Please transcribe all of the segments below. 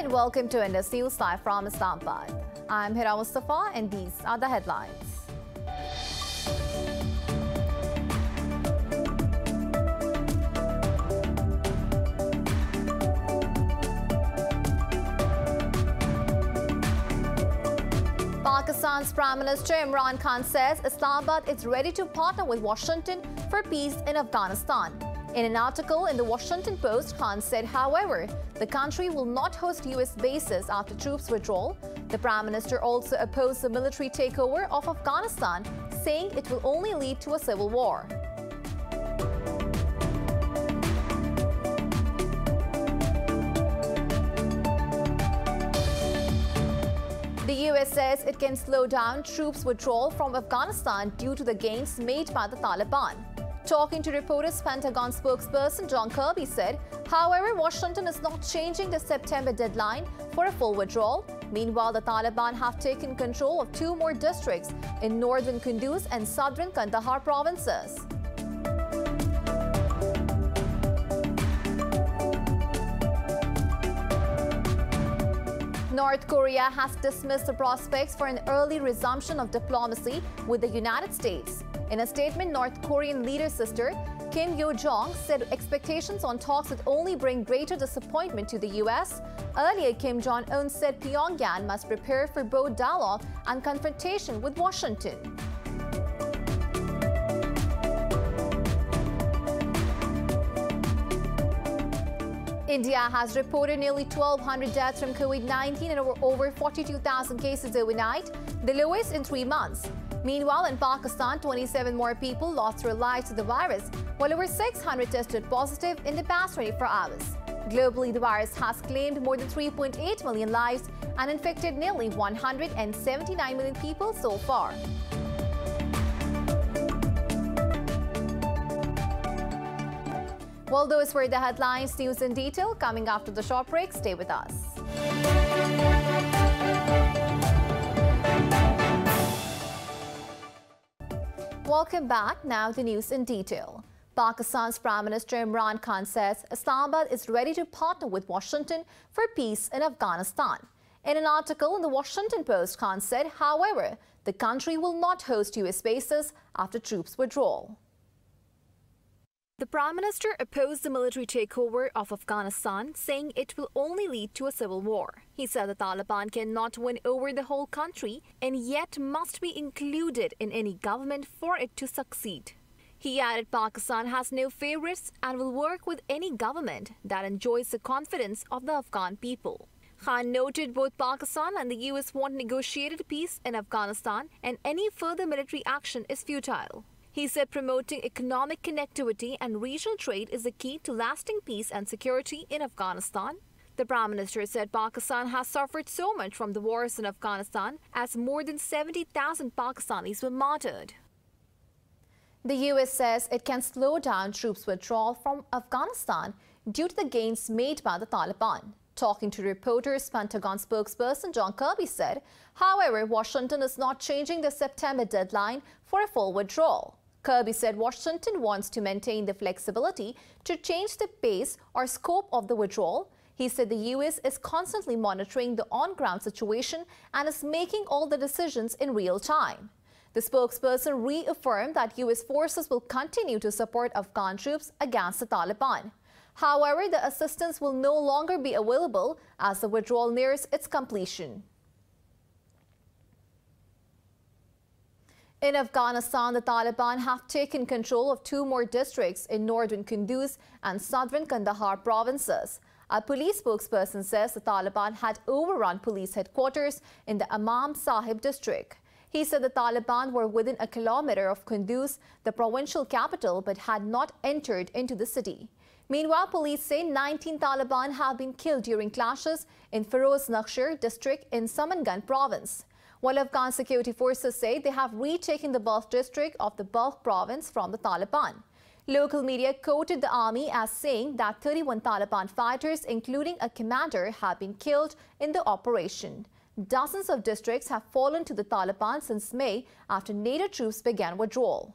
and welcome to Indus News live from Islamabad. I'm Hira Mustafa and these are the headlines. Pakistan's Prime Minister Imran Khan says Islamabad is ready to partner with Washington for peace in Afghanistan. In an article in the Washington Post, Khan said, however, the country will not host US bases after troops withdrawal. The Prime Minister also opposed the military takeover of Afghanistan, saying it will only lead to a civil war. The US says it can slow down troops withdrawal from Afghanistan due to the gains made by the Taliban. Talking to reporters, Pentagon spokesperson John Kirby said, however, Washington is not changing the September deadline for a full withdrawal. Meanwhile, the Taliban have taken control of 2 more districts in northern Kunduz and southern Kandahar provinces. North Korea has dismissed the prospects for an early resumption of diplomacy with the United States. In a statement, North Korean leader's sister Kim Yo-jong said expectations on talks would only bring greater disappointment to the US. Earlier, Kim Jong-un said Pyongyang must prepare for both dialogue and confrontation with Washington. India has reported nearly 1,200 deaths from COVID-19 and over 42,000 cases overnight, the lowest in 3 months. Meanwhile, in Pakistan, 27 more people lost their lives to the virus, while over 600 tested positive in the past 24 hours. Globally, the virus has claimed more than 3.8 million lives and infected nearly 179 million people so far. Well, those were the headlines. News in detail coming after the short break. Stay with us. Welcome back. Now the news in detail. Pakistan's Prime Minister Imran Khan says Islamabad is ready to partner with Washington for peace in Afghanistan. In an article in the Washington Post, Khan said, however, the country will not host US bases after troops withdrawal. The Prime Minister opposed the military takeover of Afghanistan, saying it will only lead to a civil war. He said the Taliban cannot win over the whole country and yet must be included in any government for it to succeed. He added Pakistan has no favorites and will work with any government that enjoys the confidence of the Afghan people. Khan noted both Pakistan and the US want negotiated peace in Afghanistan and any further military action is futile. He said promoting economic connectivity and regional trade is the key to lasting peace and security in Afghanistan. The Prime Minister said Pakistan has suffered so much from the wars in Afghanistan as more than 70,000 Pakistanis were martyred. The US says it can slow down troops' withdrawal from Afghanistan due to the gains made by the Taliban. Talking to reporters, Pentagon spokesperson John Kirby said, however, Washington is not changing the September deadline for a full withdrawal. Kirby said Washington wants to maintain the flexibility to change the pace or scope of the withdrawal. He said the US is constantly monitoring the on-ground situation and is making all the decisions in real time. The spokesperson reaffirmed that US forces will continue to support Afghan troops against the Taliban. However, the assistance will no longer be available as the withdrawal nears its completion. In Afghanistan, the Taliban have taken control of 2 more districts in northern Kunduz and southern Kandahar provinces. A police spokesperson says the Taliban had overrun police headquarters in the Imam Sahib district. He said the Taliban were within a kilometer of Kunduz, the provincial capital, but had not entered into the city. Meanwhile, police say 19 Taliban have been killed during clashes in Feroz Nakhshar district in Samangan province. While Afghan security forces say they have retaken the Balkh district of the Balkh province from the Taliban. Local media quoted the army as saying that 31 Taliban fighters, including a commander, have been killed in the operation. Dozens of districts have fallen to the Taliban since May after NATO troops began withdrawal.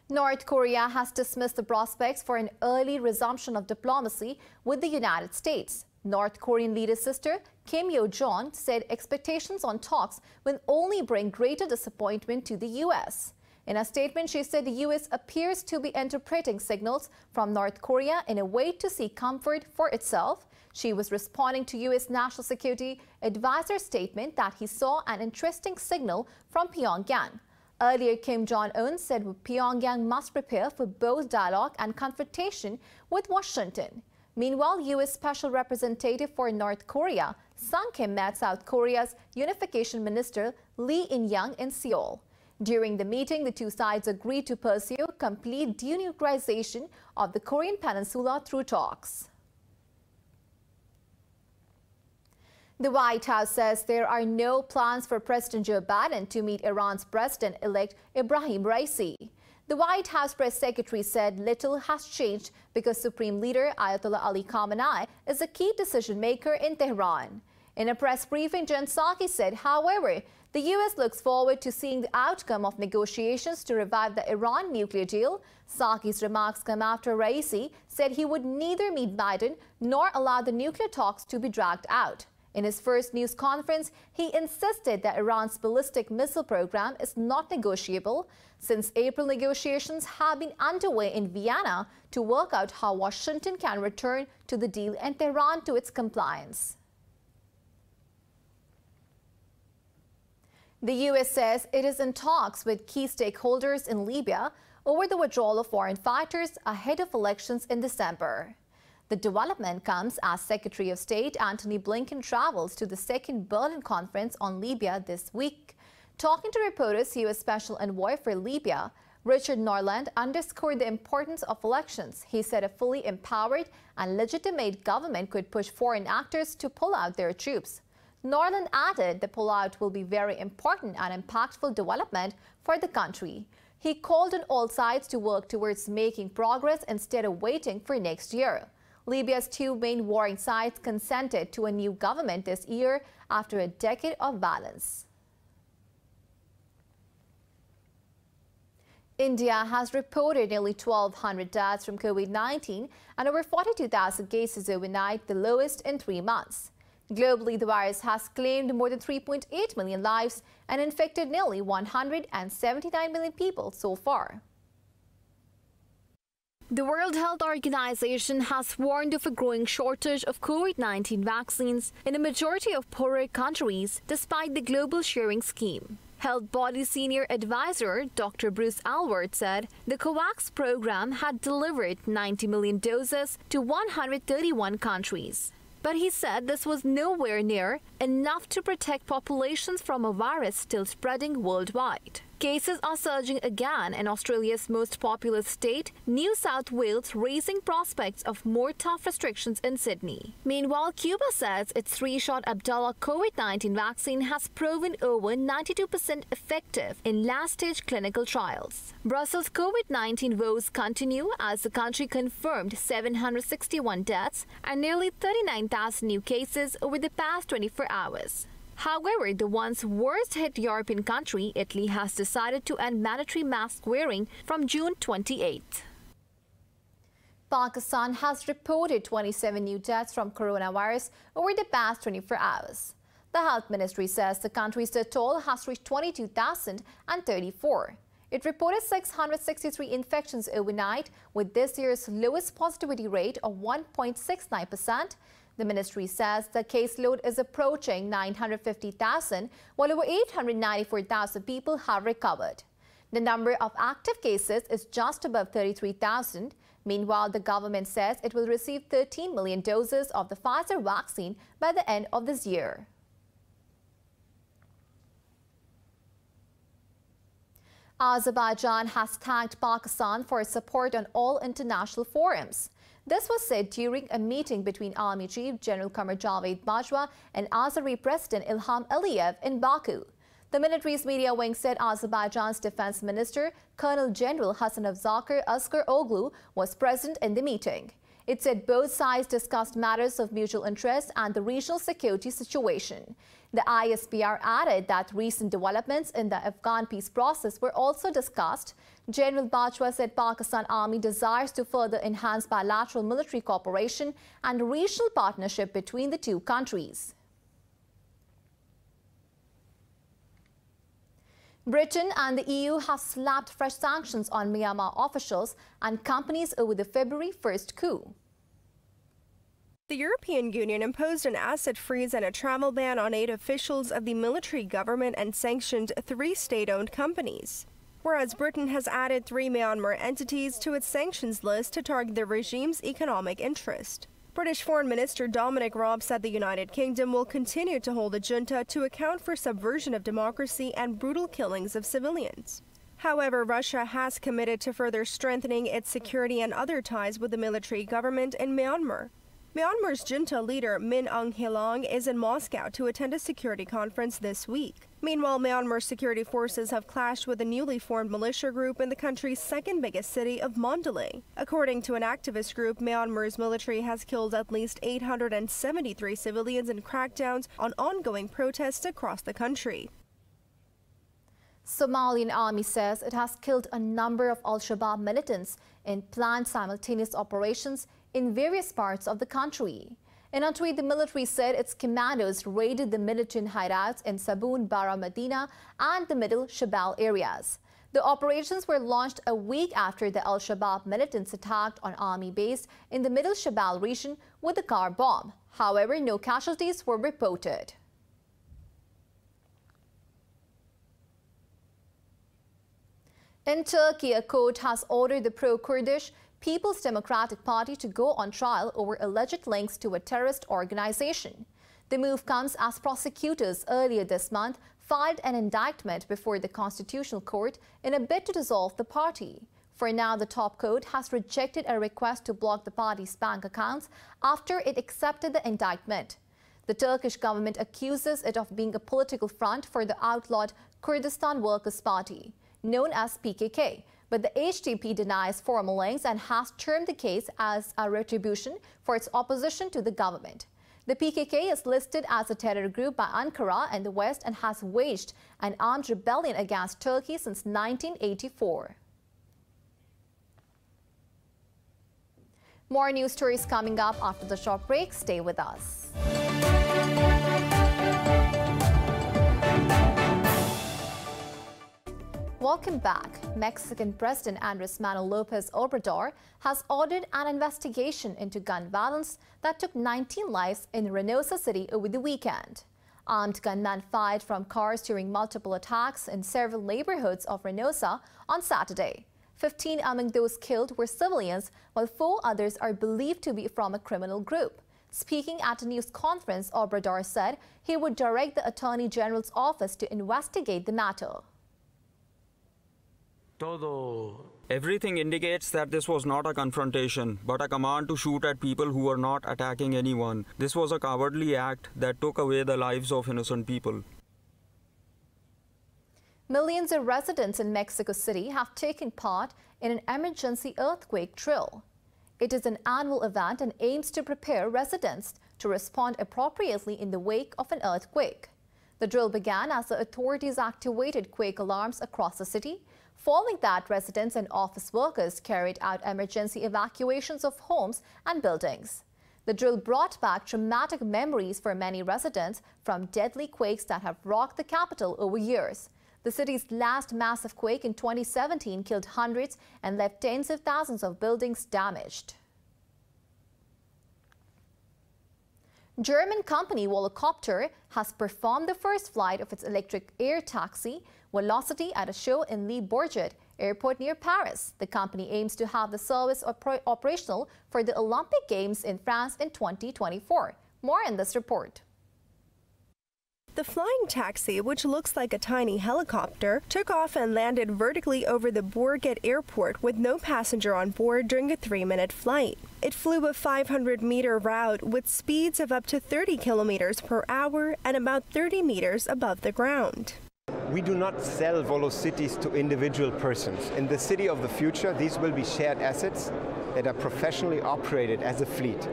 North Korea has dismissed the prospects for an early resumption of diplomacy with the United States. North Korean leader's sister, Kim Yo-jong, said expectations on talks will only bring greater disappointment to the U.S. In a statement, she said the U.S. appears to be interpreting signals from North Korea in a way to seek comfort for itself. She was responding to U.S. National Security Advisor's statement that he saw an interesting signal from Pyongyang. Earlier, Kim Jong-un said Pyongyang must prepare for both dialogue and confrontation with Washington. Meanwhile, U.S. Special Representative for North Korea, Sung Kim, met South Korea's Unification Minister Lee In-young in Seoul. During the meeting, the two sides agreed to pursue complete denuclearization of the Korean Peninsula through talks. The White House says there are no plans for President Joe Biden to meet Iran's President-elect Ibrahim Raisi. The White House press secretary said little has changed because Supreme Leader Ayatollah Ali Khamenei is a key decision-maker in Tehran. In a press briefing, Jen Psaki said, however, the U.S. looks forward to seeing the outcome of negotiations to revive the Iran nuclear deal. Psaki's remarks come after Raisi said he would neither meet Biden nor allow the nuclear talks to be dragged out. In his first news conference, he insisted that Iran's ballistic missile program is not negotiable. Since April, negotiations have been underway in Vienna to work out how Washington can return to the deal and Tehran to its compliance. The U.S. says it is in talks with key stakeholders in Libya over the withdrawal of foreign fighters ahead of elections in December. The development comes as Secretary of State Antony Blinken travels to the second Berlin conference on Libya this week. Talking to reporters, U.S. Special Envoy for Libya, Richard Norland, underscored the importance of elections. He said a fully empowered and legitimate government could push foreign actors to pull out their troops. Norland added the pullout will be very important and impactful development for the country. He called on all sides to work towards making progress instead of waiting for next year. Libya's two main warring sides consented to a new government this year after a decade of violence. India has reported nearly 1,200 deaths from COVID-19 and over 42,000 cases overnight, the lowest in 3 months. Globally, the virus has claimed more than 3.8 million lives and infected nearly 179 million people so far. The World Health Organization has warned of a growing shortage of COVID-19 vaccines in a majority of poorer countries, despite the global sharing scheme. Health Body Senior Advisor Dr. Bruce Alward said the COVAX program had delivered 90 million doses to 131 countries. But he said this was nowhere near enough to protect populations from a virus still spreading worldwide. Cases are surging again in Australia's most populous state, New South Wales, raising prospects of more tough restrictions in Sydney. Meanwhile, Cuba says its 3-shot Abdullah COVID-19 vaccine has proven over 92% effective in last-stage clinical trials. Brussels' COVID-19 woes continue as the country confirmed 761 deaths and nearly 39,000 new cases over the past 24 hours. However, the once worst-hit European country, Italy, has decided to end mandatory mask wearing from June 28. Pakistan has reported 27 new deaths from coronavirus over the past 24 hours. The health ministry says the country's total has reached 22,034. It reported 663 infections overnight, with this year's lowest positivity rate of 1.69%. The ministry says the caseload is approaching 950,000, while over 894,000 people have recovered. The number of active cases is just above 33,000. Meanwhile, the government says it will receive 13 million doses of the Pfizer vaccine by the end of this year. Azerbaijan has thanked Pakistan for its support on all international forums. This was said during a meeting between Army Chief General Qamar Javed Bajwa and Azeri President Ilham Aliyev in Baku. The military's media wing said Azerbaijan's Defense Minister, Colonel General Hassanov Zakir Asgar Oglu, was present in the meeting. It said both sides discussed matters of mutual interest and the regional security situation. The ISPR added that recent developments in the Afghan peace process were also discussed. General Bajwa said Pakistan Army desires to further enhance bilateral military cooperation and regional partnership between the two countries. Britain and the EU have slapped fresh sanctions on Myanmar officials and companies over the February 1st coup. The European Union imposed an asset freeze and a travel ban on 8 officials of the military government and sanctioned 3 state-owned companies, whereas Britain has added 3 Myanmar entities to its sanctions list to target the regime's economic interest. British Foreign Minister Dominic Raab said the United Kingdom will continue to hold the junta to account for subversion of democracy and brutal killings of civilians. However, Russia has committed to further strengthening its security and other ties with the military government in Myanmar. Myanmar's junta leader Min Aung Hlaing is in Moscow to attend a security conference this week. Meanwhile, Myanmar security forces have clashed with a newly formed militia group in the country's second biggest city of Mandalay. According to an activist group, Myanmar's military has killed at least 873 civilians in crackdowns on ongoing protests across the country. Somalian army says it has killed a number of Al-Shabaab militants in planned simultaneous operations in various parts of the country. In a tweet, the military said its commandos raided the militant hideouts in Sabun, Bara Medina and the Middle Shabelle areas. The operations were launched a week after the Al-Shabaab militants attacked on army base in the Middle Shabelle region with a car bomb. However, no casualties were reported. In Turkey, a court has ordered the pro-Kurdish People's Democratic Party to go on trial over alleged links to a terrorist organization. The move comes as prosecutors earlier this month filed an indictment before the Constitutional Court in a bid to dissolve the party. For now, the top court has rejected a request to block the party's bank accounts after it accepted the indictment. The Turkish government accuses it of being a political front for the outlawed Kurdistan Workers' Party, known as PKK. But the HDP denies formal links and has termed the case as a retribution for its opposition to the government. The PKK is listed as a terror group by Ankara and the West and has waged an armed rebellion against Turkey since 1984. More news stories coming up after the short break. Stay with us. Welcome back. Mexican President Andrés Manuel López Obrador has ordered an investigation into gun violence that took 19 lives in Reynosa City over the weekend. Armed gunmen fired from cars during multiple attacks in several neighborhoods of Reynosa on Saturday. 15 among those killed were civilians, while 4 others are believed to be from a criminal group. Speaking at a news conference, Obrador said he would direct the Attorney General's office to investigate the matter. Everything indicates that this was not a confrontation, but a command to shoot at people who were not attacking anyone. This was a cowardly act that took away the lives of innocent people. Millions of residents in Mexico City have taken part in an emergency earthquake drill. It is an annual event and aims to prepare residents to respond appropriately in the wake of an earthquake. The drill began as the authorities activated quake alarms across the city. Following that, residents and office workers carried out emergency evacuations of homes and buildings. The drill brought back traumatic memories for many residents from deadly quakes that have rocked the capital over years. The city's last massive quake in 2017 killed hundreds and left tens of thousands of buildings damaged. German company Volocopter has performed the first flight of its electric air taxi Velocity at a show in Le Bourget airport near Paris. The company aims to have the service operational for the Olympic Games in France in 2024. More in this report. The flying taxi, which looks like a tiny helicopter, took off and landed vertically over the Bourget airport with no passenger on board during a 3-minute flight. It flew a 500-meter route with speeds of up to 30 kilometers per hour and about 30 meters above the ground. We do not sell Volocities to individual persons. In the city of the future, these will be shared assets that are professionally operated as a fleet.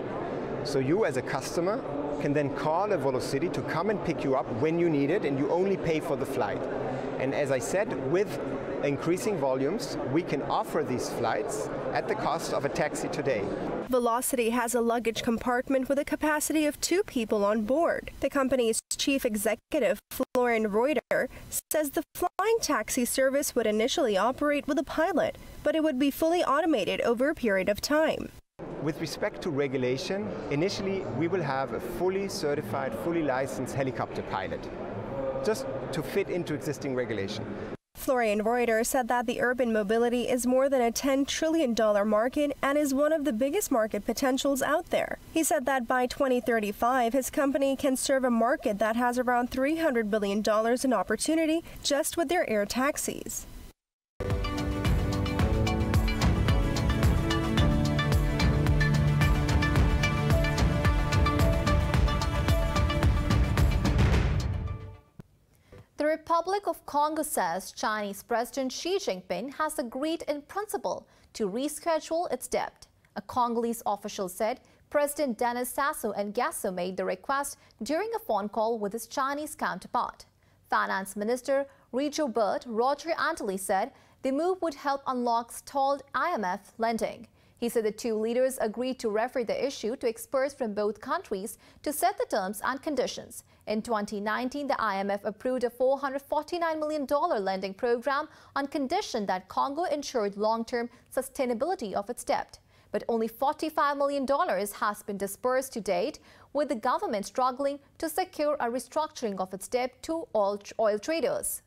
So you as a customer can then call a Volocity to come and pick you up when you need it, and you only pay for the flight. And as I said, with increasing volumes, we can offer these flights at the cost of a taxi today. Volocity has a luggage compartment with a capacity of 2 people on board. The company's chief executive, Florian Reuter, says the flying taxi service would initially operate with a pilot, but it would be fully automated over a period of time. With respect to regulation, initially we will have a fully certified, fully licensed helicopter pilot, just to fit into existing regulation. Florian Reuter said that the urban mobility is more than a $10 trillion market and is one of the biggest market potentials out there. He said that by 2035, his company can serve a market that has around $300 billion in opportunity just with their air taxis. The Republic of Congo says Chinese President Xi Jinping has agreed in principle to reschedule its debt. A Congolese official said President Denis Sassou Nguesso made the request during a phone call with his Chinese counterpart. Finance Minister Rigobert Roger Antony said the move would help unlock stalled IMF lending. He said the two leaders agreed to refer the issue to experts from both countries to set the terms and conditions. In 2019, the IMF approved a $449 million lending program on condition that Congo ensured long-term sustainability of its debt. But only $45 million has been disbursed to date, with the government struggling to secure a restructuring of its debt to oil traders.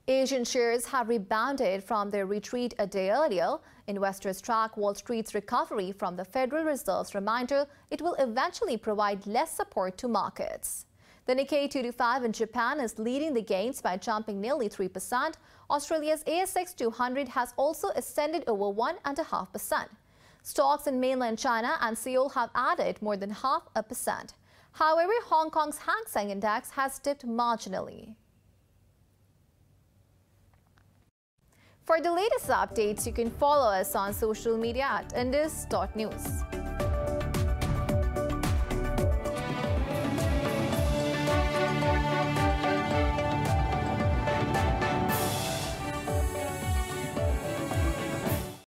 Asian shares have rebounded from their retreat a day earlier. Investors track Wall Street's recovery from the Federal Reserve's reminder it will eventually provide less support to markets. The Nikkei 225 in Japan is leading the gains by jumping nearly 3%. Australia's ASX 200 has also ascended over 1.5%. Stocks in mainland China and Seoul have added more than 0.5%. However, Hong Kong's Hang Seng Index has dipped marginally. For the latest updates, you can follow us on social media at indus.news.